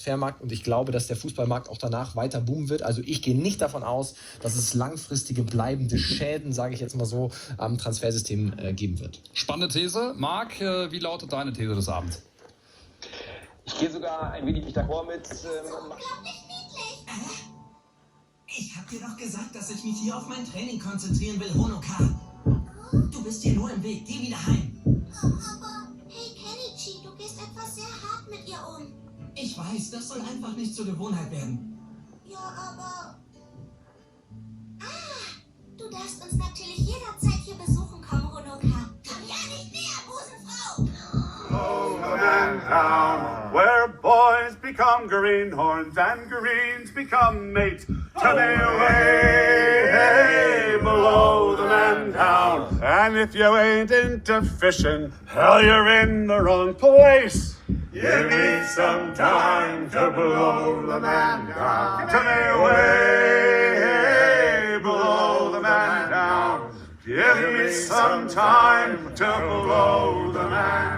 Transfermarkt und ich glaube, dass der Fußballmarkt auch danach weiter boomen wird. Also ich gehe nicht davon aus, dass es langfristige bleibende Schäden, sage ich jetzt mal so, am Transfersystem geben wird. Spannende These. Marc, wie lautet deine These des Abends? Ich gehe sogar ein wenig d'accord mit... Ich hab dir doch gesagt, dass ich mich hier auf mein Training konzentrieren will, Honoka. Du bist hier nur im Weg. Geh wieder heim. Aber, hey Kenichi, du gehst etwas sehr hart mit ihr um. Ich weiß, das soll einfach nicht zur Gewohnheit werden. Ja, aber... du darfst uns natürlich jederzeit hier besuchen kommen, Honoka. Komm ja nicht näher, Busenfrau! Below the man down, where boys become greenhorns and greens become mates. To the away, hey, below the man down. And if you ain't into fishing, hell, you're in the wrong place. You need some time to blow the man down. To the away, hey, below the man down. Give me some time to blow the man